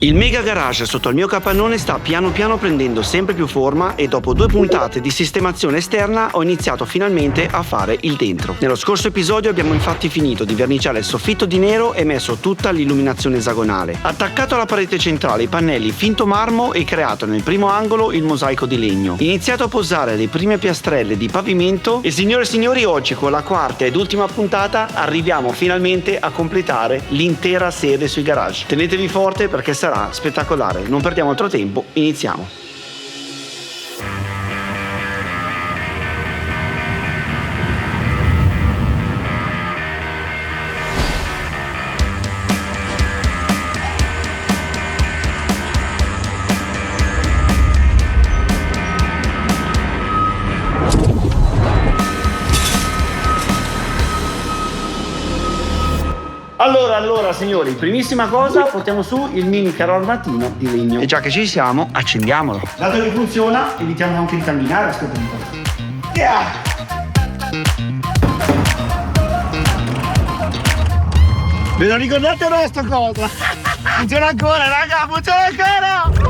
Il mega garage sotto il mio capannone sta piano piano prendendo sempre più forma e dopo 2 puntate di sistemazione esterna ho iniziato finalmente a fare il dentro. Nello scorso episodio abbiamo infatti finito di verniciare il soffitto di nero e messo tutta l'illuminazione esagonale. Attaccato alla parete centrale i pannelli finto marmo e creato nel primo angolo il mosaico di legno. Iniziato a posare le prime piastrelle di pavimento e signore e signori oggi con la quarta ed ultima puntata arriviamo finalmente a completare l'intera serie sui garage. Tenetevi forte perché sarà spettacolare, non perdiamo altro tempo, iniziamo. Allora signori, primissima cosa, portiamo su il mini carro armatino di legno. E già che ci siamo, accendiamolo. Dato che funziona, evitiamo anche di camminare, aspetta un po'. Yeah! Ve lo ricordate ora sta cosa? Funziona ancora, raga, funziona ancora!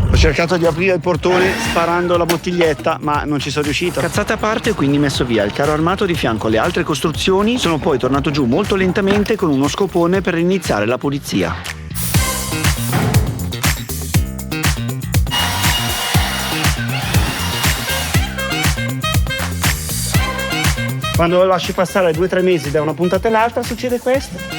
Ho cercato di aprire il portone sparando la bottiglietta, ma non ci sono riuscito. Cazzate a parte, quindi messo via il carro armato di fianco alle altre costruzioni. Sono poi tornato giù molto lentamente con uno scopone per iniziare la pulizia. Quando lo lasci passare 2-3 mesi da una puntata all'altra succede questo.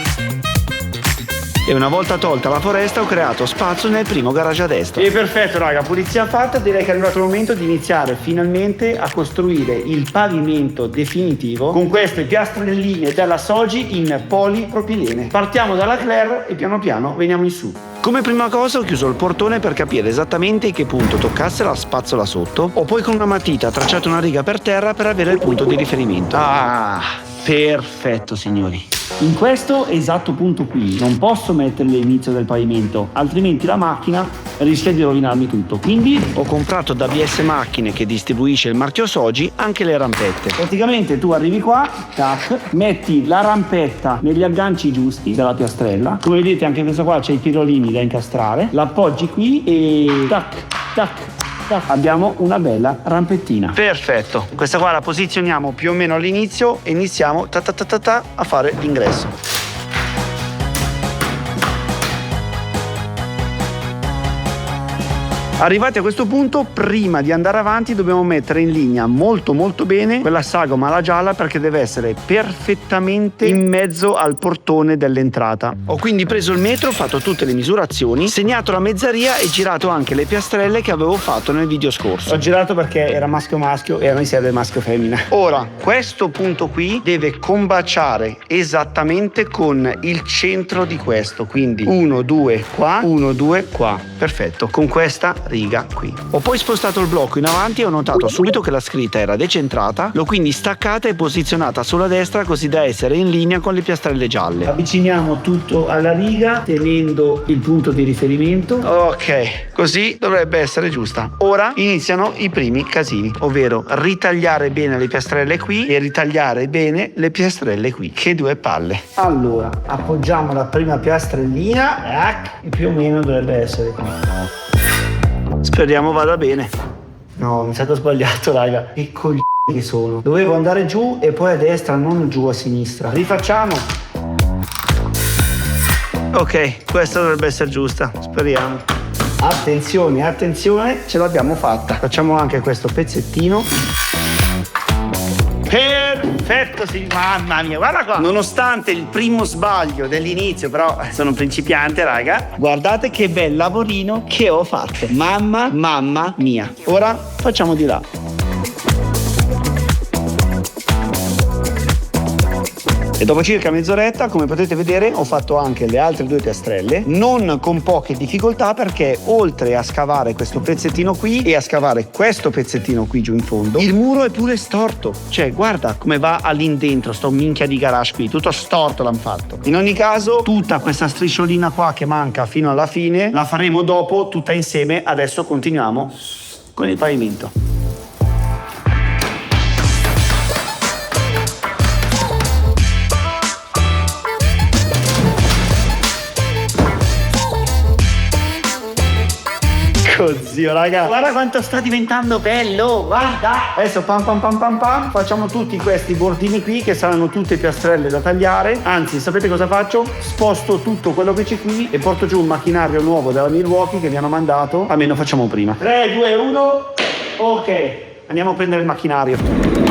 E una volta tolta la foresta ho creato spazio nel primo garage a destra. E perfetto raga, pulizia fatta, direi che è arrivato il momento di iniziare finalmente a costruire il pavimento definitivo con queste piastrelline della Soji in polipropilene. Partiamo dalla Claire e piano piano veniamo in su. Come prima cosa ho chiuso il portone per capire esattamente in che punto toccasse la spazzola sotto. Ho poi con una matita tracciato una riga per terra per avere il punto di riferimento. Ah, perfetto signori. In questo esatto punto qui non posso mettere l'inizio del pavimento, altrimenti la macchina rischia di rovinarmi tutto. Quindi ho comprato da BS Macchine, che distribuisce il marchio Soji, anche le rampette. Praticamente tu arrivi qua, tac, metti la rampetta negli agganci giusti della piastrella. Come vedete anche questa qua c'è i pirolini da incastrare. L'appoggi qui e tac, tac. Abbiamo una bella rampettina. Perfetto, questa qua la posizioniamo più o meno all'inizio e iniziamo a fare l'ingresso. Arrivati a questo punto, prima di andare avanti dobbiamo mettere in linea molto bene quella sagoma alla gialla, perché deve essere perfettamente in mezzo al portone dell'entrata. Ho quindi preso il metro, fatto tutte le misurazioni, segnato la mezzaria e girato anche le piastrelle che avevo fatto nel video scorso. Ho girato perché era maschio e a noi serve maschio femmina. Ora, questo punto qui deve combaciare esattamente con il centro di questo, quindi 1, 2 qua, 1, 2 qua. Perfetto, con questa riga qui. Ho poi spostato il blocco in avanti e ho notato subito che la scritta era decentrata. L'ho quindi staccata e posizionata sulla destra così da essere in linea con le piastrelle gialle. Avviciniamo tutto alla riga tenendo il punto di riferimento. Ok, così dovrebbe essere giusta. Ora iniziano i primi casini, ovvero ritagliare bene le piastrelle qui e ritagliare bene le piastrelle qui. Che due palle. Allora, appoggiamo la prima piastrellina e più o meno dovrebbe essere qui. Speriamo vada bene. No, mi è stato sbagliato, raga. Che coglioni che sono. Dovevo andare giù e poi a destra, non giù a sinistra. Rifacciamo. Ok, questa dovrebbe essere giusta. Speriamo. Attenzione, ce l'abbiamo fatta. Facciamo anche questo pezzettino. Perfetto, sì, mamma mia, guarda qua. Nonostante il primo sbaglio dell'inizio, però sono principiante, raga. Guardate che bel lavorino che ho fatto. Mamma mia. Ora facciamo di là. E dopo circa mezz'oretta, come potete vedere, ho fatto anche le altre 2 piastrelle, non con poche difficoltà, perché oltre a scavare questo pezzettino qui e a scavare questo pezzettino qui giù in fondo, il muro è pure storto. Cioè, guarda come va all'indentro sto minchia di garage qui, tutto storto l'hanno fatto. In ogni caso, tutta questa strisciolina qua che manca fino alla fine, la faremo dopo tutta insieme. Adesso continuiamo con il pavimento. Porco zio, raga. Guarda quanto sta diventando bello, guarda. Adesso pam pam pam pam pam. Facciamo tutti questi bordini qui che saranno tutte piastrelle da tagliare. Anzi, sapete cosa faccio? Sposto tutto quello che c'è qui e porto giù un macchinario nuovo dalla Milwaukee che mi hanno mandato. Almeno facciamo prima. 3, 2, 1. Ok, andiamo a prendere il macchinario.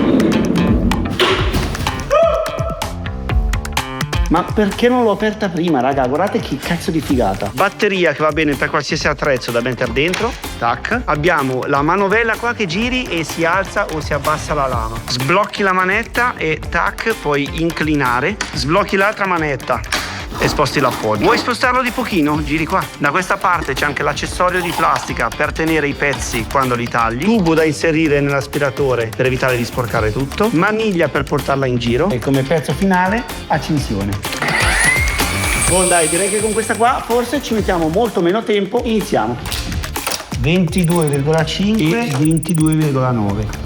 Ma perché non l'ho aperta prima, raga? Guardate che cazzo di figata. Batteria che va bene per qualsiasi attrezzo da mettere dentro. Tac. Abbiamo la manovella qua che giri e si alza o si abbassa la lama. Sblocchi la manetta e tac, puoi inclinare. Sblocchi l'altra manetta e sposti l'appoggio. Vuoi spostarlo di pochino? Giri qua. Da questa parte c'è anche l'accessorio di plastica per tenere i pezzi quando li tagli. Tubo da inserire nell'aspiratore per evitare di sporcare tutto. Maniglia per portarla in giro. E come pezzo finale, accensione. Buon dai, direi che con questa qua forse ci mettiamo molto meno tempo. Iniziamo. 22,5 e 22,9.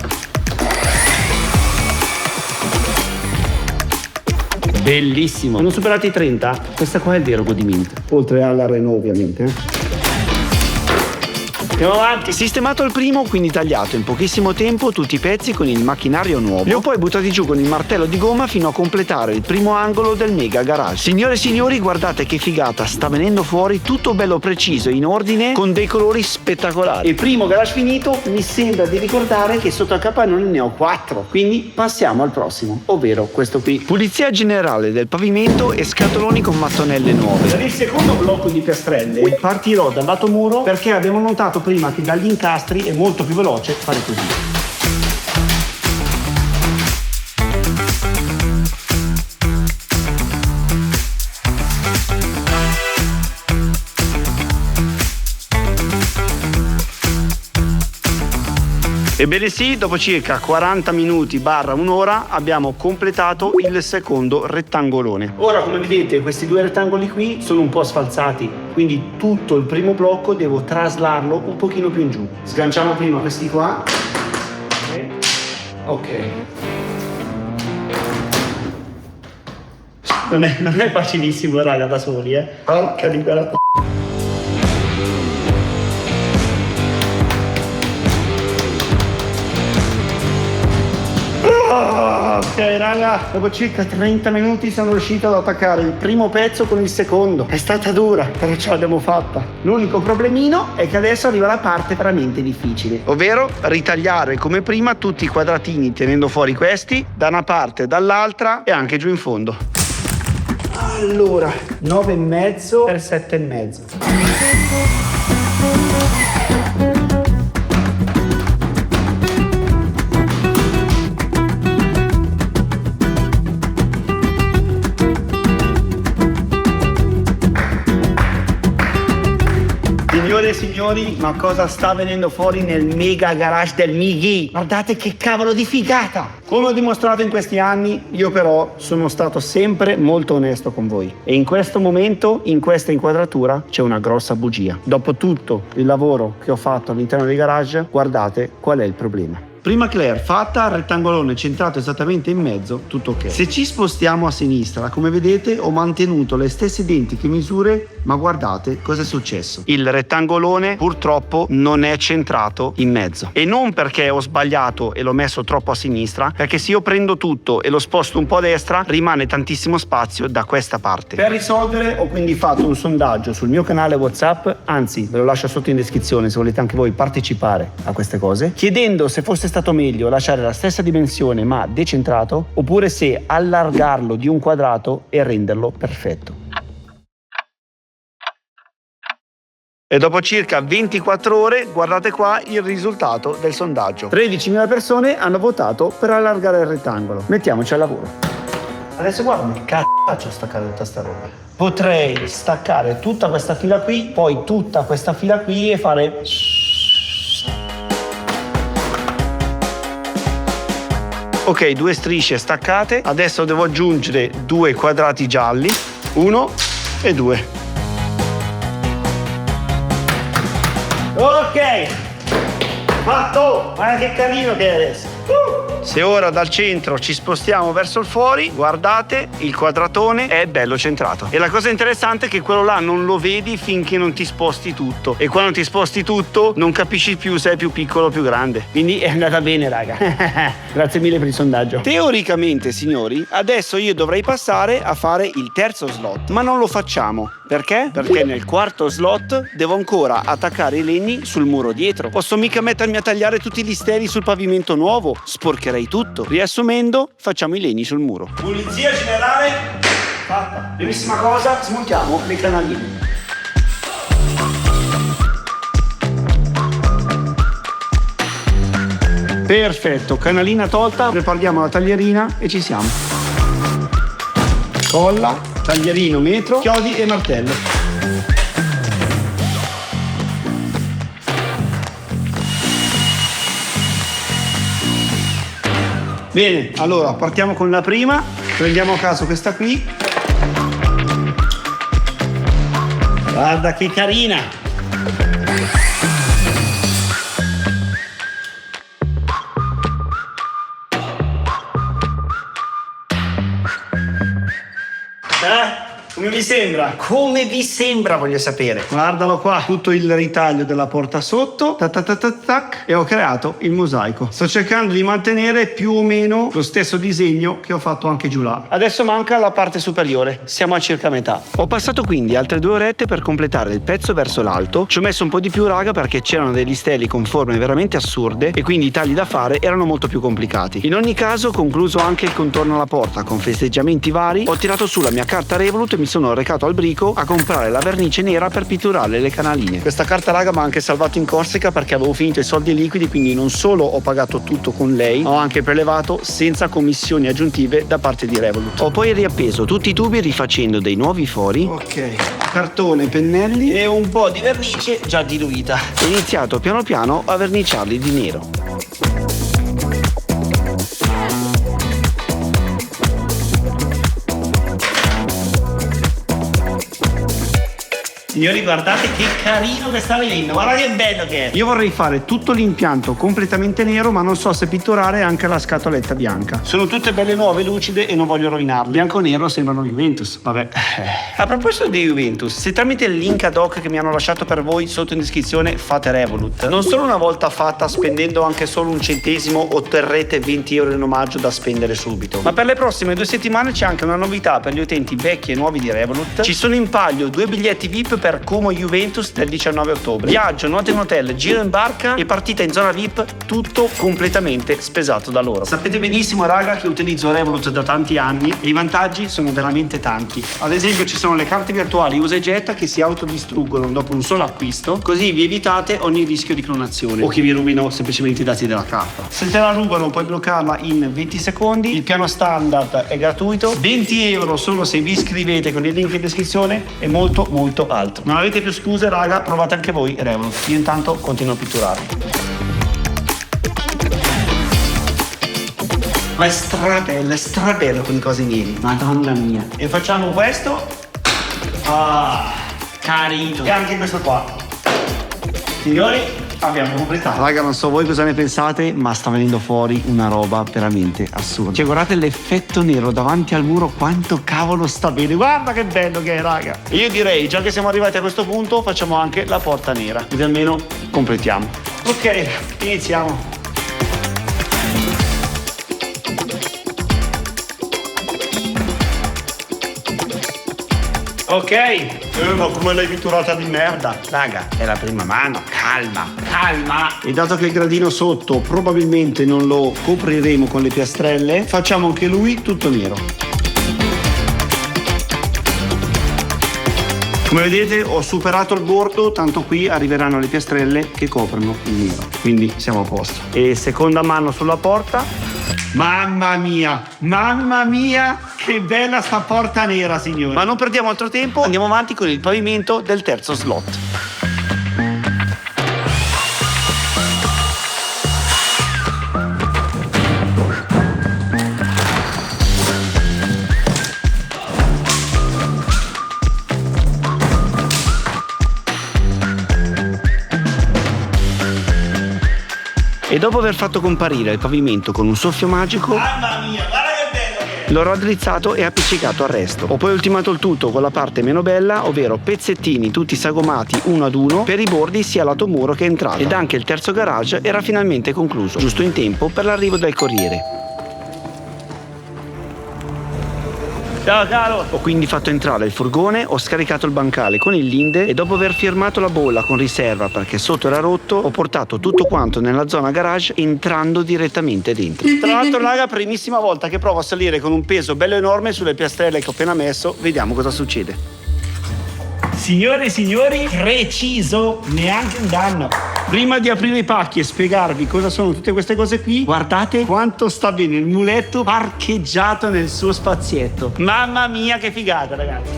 Bellissimo. Sono superati i 30. Questa qua è il vero godimento. Oltre alla Renault ovviamente. Andiamo avanti. Sistemato il primo, quindi tagliato in pochissimo tempo tutti i pezzi con il macchinario nuovo. Li ho poi buttati giù con il martello di gomma fino a completare il primo angolo del mega garage. Signore e signori, guardate che figata. Sta venendo fuori tutto bello preciso, in ordine, con dei colori spettacolari. Il primo garage finito, mi sembra di ricordare che sotto al capannone ne ho 4. Quindi passiamo al prossimo, ovvero questo qui. Pulizia generale del pavimento e scatoloni con mattonelle nuove. Per il secondo blocco di piastrelle partirò dal lato muro perché abbiamo notato prima che dagli incastri è molto più veloce fare così. Ebbene sì, dopo circa 40 minuti barra un'ora abbiamo completato il secondo rettangolone. Ora, come vedete, questi due rettangoli qui sono un po' sfalsati, quindi tutto il primo blocco devo traslarlo un pochino più in giù. Sganciamo prima questi qua. Ok. Non è facilissimo, raga, da soli, Porca di quella Ok raga, dopo circa 30 minuti sono riuscito ad attaccare il primo pezzo con il secondo. È stata dura, però ce l'abbiamo fatta. L'unico problemino è che adesso arriva la parte veramente difficile, ovvero ritagliare come prima tutti i quadratini tenendo fuori questi da una parte e dall'altra e anche giù in fondo. Allora, 9,5 per 7,5. Signore e signori, ma cosa sta venendo fuori nel mega garage del Mighi? Guardate che cavolo di figata! Come ho dimostrato in questi anni, io però sono stato sempre molto onesto con voi. E in questo momento, in questa inquadratura, c'è una grossa bugia. Dopo tutto il lavoro che ho fatto all'interno del garage, guardate qual è il problema. Prima Claire fatta, rettangolone centrato esattamente in mezzo, tutto ok. Se ci spostiamo a sinistra, come vedete ho mantenuto le stesse identiche misure, ma guardate cosa è successo. Il rettangolone purtroppo non è centrato in mezzo. E non perché ho sbagliato e l'ho messo troppo a sinistra, perché se io prendo tutto e lo sposto un po' a destra, rimane tantissimo spazio da questa parte. Per risolvere ho quindi fatto un sondaggio sul mio canale WhatsApp, anzi ve lo lascio sotto in descrizione se volete anche voi partecipare a queste cose, chiedendo se fosse stato meglio lasciare la stessa dimensione ma decentrato oppure se allargarlo di un quadrato e renderlo perfetto. E dopo circa 24 ore guardate qua il risultato del sondaggio. 13.000 persone hanno votato per allargare il rettangolo. Mettiamoci al lavoro. Adesso guarda come cazzo faccio a staccare tutta sta roba. Potrei staccare tutta questa fila qui, poi tutta questa fila qui e fare... Ok, 2 strisce staccate. Adesso devo aggiungere 2 quadrati gialli. 1 e 2. Ok, fatto! Guarda che carino che è adesso. Se ora dal centro ci spostiamo verso il fuori, guardate, il quadratone è bello centrato. E la cosa interessante è che quello là non lo vedi finché non ti sposti tutto. E quando ti sposti tutto non capisci più se è più piccolo o più grande. Quindi è andata bene, raga. Grazie mille per il sondaggio. Teoricamente, signori, adesso io dovrei passare a fare il terzo slot. Ma non lo facciamo. Perché? Perché nel quarto slot devo ancora attaccare i legni sul muro dietro. Posso mica mettermi a tagliare tutti gli steli sul pavimento nuovo. Sporcherei tutto. Riassumendo, facciamo i legni sul muro. Pulizia generale fatta. Primissima cosa, smontiamo le canaline. Perfetto, canalina tolta, prepariamo la taglierina e ci siamo. Colla, taglierino, metro, chiodi e martello. Bene, allora partiamo con la prima, prendiamo a caso questa qui. Guarda che carina! Come vi sembra? Come vi sembra, voglio sapere. Guardalo qua, tutto il ritaglio della porta sotto, tac tac tac tac, e ho creato il mosaico. Sto cercando di mantenere più o meno lo stesso disegno che ho fatto anche giù là. Adesso manca la parte superiore, siamo a circa metà. Ho passato quindi altre 2 orette per completare il pezzo verso l'alto. Ci ho messo un po' di più, raga, perché c'erano degli steli con forme veramente assurde e quindi i tagli da fare erano molto più complicati. In ogni caso, concluso anche il contorno alla porta con festeggiamenti vari, ho tirato su la mia carta Revolut e mi sono recato al brico a comprare la vernice nera per pitturare le canaline. Questa carta, raga, mi ha anche salvato in Corsica perché avevo finito i soldi liquidi, quindi non solo ho pagato tutto con lei, ma ho anche prelevato senza commissioni aggiuntive da parte di Revolut. Ho poi riappeso tutti i tubi rifacendo dei nuovi fori. Ok, cartone, pennelli e un po' di vernice già diluita. Ho iniziato piano piano a verniciarli di nero. Signori, guardate che carino che sta venendo, guarda che bello che è. Io vorrei fare tutto l'impianto completamente nero, ma non so se pitturare anche la scatoletta bianca. Sono tutte belle nuove, lucide e non voglio rovinarle. Bianco e nero sembrano Juventus, vabbè. A proposito di Juventus, se tramite il link ad hoc che mi hanno lasciato per voi sotto in descrizione fate Revolut, non solo una volta fatta spendendo anche solo un centesimo otterrete 20 euro in omaggio da spendere subito, ma per le prossime 2 settimane c'è anche una novità per gli utenti vecchi e nuovi di Revolut. Ci sono in palio 2 biglietti VIP per Como Juventus del 19 ottobre. Viaggio, notte in hotel, giro in barca e partita in zona VIP, tutto completamente spesato da loro. Sapete benissimo, raga, che utilizzo Revolut da tanti anni e i vantaggi sono veramente tanti. Ad esempio ci sono le carte virtuali usa e getta che si autodistruggono dopo un solo acquisto, così vi evitate ogni rischio di clonazione o che vi rubino semplicemente i dati della carta. Se te la rubano puoi bloccarla in 20 secondi, il piano standard è gratuito, 20 euro solo se vi iscrivete con il link in descrizione e molto molto altro. Non avete più scuse, raga, provate anche voi Revolut. Io intanto continuo a pitturare. Ma è strabello con i cosi neri, madonna mia. E facciamo questo. Ah, carino. E anche questo qua. Signori, abbiamo completato. Raga, non so voi cosa ne pensate, ma sta venendo fuori una roba veramente assurda. Cioè, guardate l'effetto nero davanti al muro, quanto cavolo sta bene. Guarda che bello che è, raga. E io direi, già che siamo arrivati a questo punto, facciamo anche la porta nera, così almeno completiamo. Ok, iniziamo. Ok, ma come l'hai pitturata di merda? Raga, è la prima mano, calma. E dato che il gradino sotto probabilmente non lo copriremo con le piastrelle, facciamo anche lui tutto nero. Come vedete ho superato il bordo, tanto qui arriveranno le piastrelle che coprono il nero, quindi siamo a posto. E seconda mano sulla porta. Mamma mia, che bella sta porta nera, signori. Ma non perdiamo altro tempo, andiamo avanti con il pavimento del terzo slot. E dopo aver fatto comparire il pavimento con un soffio magico, Mamma mia, guarda che bello che è! l'ho raddrizzato e appiccicato al resto. Ho poi ultimato il tutto con la parte meno bella, ovvero pezzettini tutti sagomati uno ad uno per i bordi sia lato muro che entrata. Ed anche il terzo garage era finalmente concluso, giusto in tempo per l'arrivo del corriere. Ciao caro! Ho quindi fatto entrare il furgone, ho scaricato il bancale con il linde e dopo aver firmato la bolla con riserva perché sotto era rotto, ho portato tutto quanto nella zona garage entrando direttamente dentro. Tra l'altro raga, primissima volta che provo a salire con un peso bello enorme sulle piastrelle che ho appena messo, vediamo cosa succede. Signore e signori, preciso, neanche un danno. Prima di aprire i pacchi e spiegarvi cosa sono tutte queste cose qui, guardate quanto sta bene il muletto parcheggiato nel suo spazietto. Mamma mia che figata ragazzi.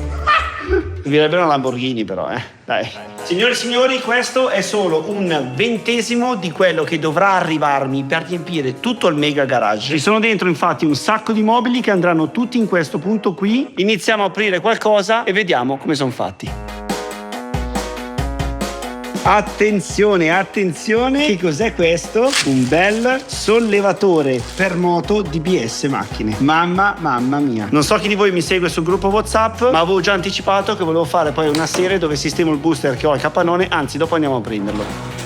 Servirebbe una Lamborghini però, dai. Signore e signori, questo è solo un 20° di quello che dovrà arrivarmi per riempire tutto il mega garage. Ci sono dentro infatti un sacco di mobili che andranno tutti in questo punto qui. Iniziamo a aprire qualcosa e vediamo come sono fatti. Attenzione, attenzione, che cos'è questo? Un bel sollevatore per moto di BS Macchine. Mamma mia. Non so chi di voi mi segue sul gruppo WhatsApp, ma avevo già anticipato che volevo fare poi una serie dove sistemo il booster che ho al capannone, anzi dopo andiamo a prenderlo.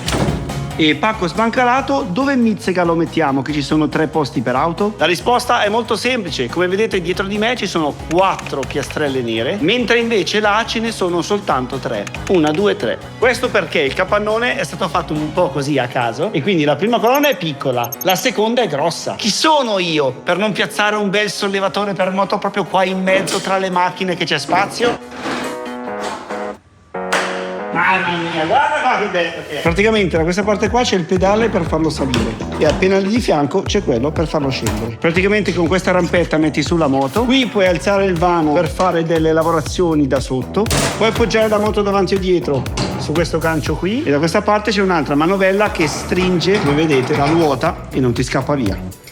E pacco sbancalato, dove mizzica lo mettiamo che ci sono 3 posti per auto? La risposta è molto semplice, come vedete dietro di me ci sono 4 piastrelle nere, mentre invece là ce ne sono soltanto 3. 1, 2, 3. Questo perché il capannone è stato fatto un po' così a caso e quindi la prima colonna è piccola, la seconda è grossa. Chi sono io per non piazzare un bel sollevatore per moto proprio qua in mezzo tra le macchine che c'è spazio? Mamma mia, guarda qua che bello che è. Praticamente da questa parte qua c'è il pedale per farlo salire e appena lì di fianco c'è quello per farlo scendere. Praticamente con questa rampetta metti sulla moto, qui puoi alzare il vano per fare delle lavorazioni da sotto, puoi appoggiare la moto davanti o dietro su questo gancio qui e da questa parte c'è un'altra manovella che stringe, come vedete, la ruota e non ti scappa via.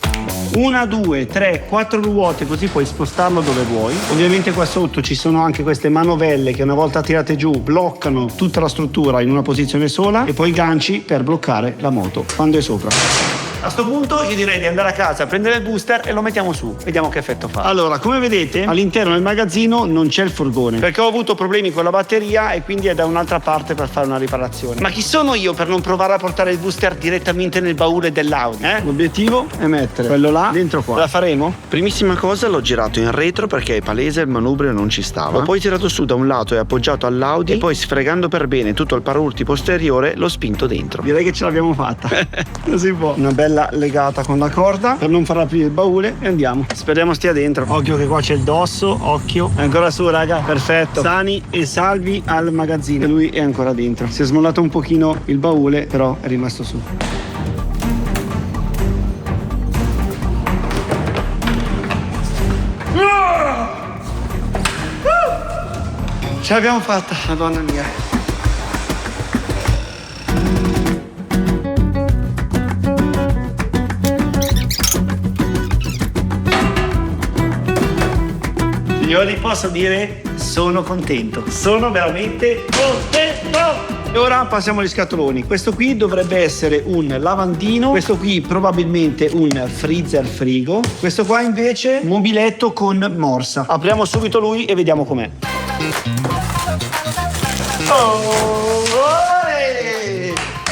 1, 2, 3, 4 ruote, così puoi spostarlo dove vuoi. Ovviamente qua sotto ci sono anche queste manovelle che una volta tirate giù bloccano tutta la struttura in una posizione sola e poi ganci per bloccare la moto quando è sopra. A sto punto io direi di andare a casa, prendere il booster e lo mettiamo su, vediamo che effetto fa. Allora, come vedete, all'interno del magazzino non c'è il furgone perché ho avuto problemi con la batteria e quindi è da un'altra parte per fare una riparazione. Ma chi sono io per non provare a portare il booster direttamente nel baule dell'Audi? L'obiettivo è mettere quello là dentro qua. La faremo? Primissima cosa, l'ho girato in retro perché è palese, il manubrio non ci stava. L'ho poi tirato su da un lato e appoggiato all'Audi e poi sfregando per bene tutto il paraurti posteriore l'ho spinto dentro. Direi che ce l'abbiamo fatta. Non si può. Una bella legata con la corda per non far aprire il baule e andiamo. Speriamo stia dentro. Occhio che qua c'è il dosso, occhio. È ancora su raga, perfetto. Sani e salvi al magazzino. E lui è ancora dentro. Si è smollato un pochino il baule, però è rimasto su. Ce l'abbiamo fatta, madonna mia. Signori, posso dire, sono contento. Sono veramente contento. E ora passiamo agli scatoloni. Questo qui dovrebbe essere un lavandino. Questo qui probabilmente un freezer frigo. Questo qua invece mobiletto con morsa. Apriamo subito lui e vediamo com'è.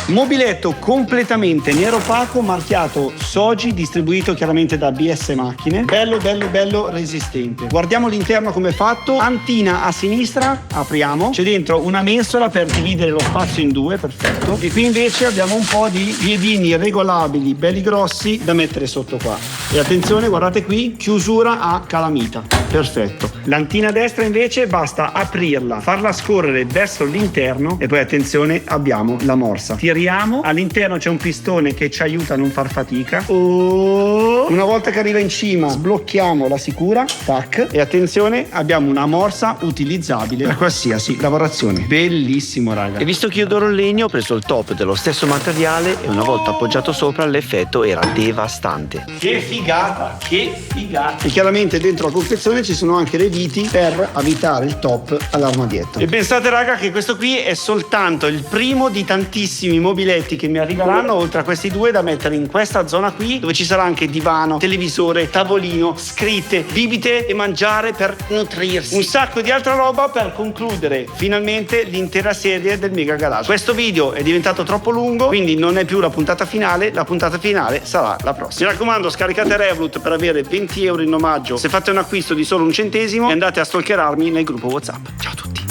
Mobiletto completamente nero opaco, marchiato Sogi, distribuito chiaramente da BS Macchine. Bello, bello, bello resistente. Guardiamo l'interno come è fatto. Antina a sinistra, apriamo. C'è dentro una mensola per dividere lo spazio in due, perfetto. E qui invece abbiamo un po' di piedini regolabili, belli grossi, da mettere sotto qua. E attenzione, guardate qui, chiusura a calamita. Perfetto. L'antina a destra invece basta aprirla, farla scorrere verso l'interno e poi attenzione, abbiamo la morsa. Tiriamo, all'interno c'è un pistone che ci aiuta a non far fatica. Una volta che arriva in cima sblocchiamo la sicura, tac, e attenzione, abbiamo una morsa utilizzabile per qualsiasi lavorazione. Bellissimo raga. E visto che io adoro il legno, ho preso il top dello stesso materiale e una volta appoggiato sopra l'effetto era devastante. Che figata, che figata. E chiaramente dentro la confezione inoltre ci sono anche le viti per avvitare il top all'armadietto. E pensate raga che questo qui è soltanto il primo di tantissimi mobiletti che mi arriveranno, oltre a questi due, da mettere in questa zona qui, dove ci sarà anche divano, televisore, tavolino, scritte, bibite e mangiare per nutrirsi, un sacco di altra roba per concludere finalmente l'intera serie del Mega Garage. Questo video è diventato troppo lungo, quindi non è più la puntata finale sarà la prossima. Mi raccomando, scaricate Revolut per avere 20 euro in omaggio se fate un acquisto di solo un centesimo e andate a stalkerarmi nel gruppo WhatsApp. Ciao a tutti.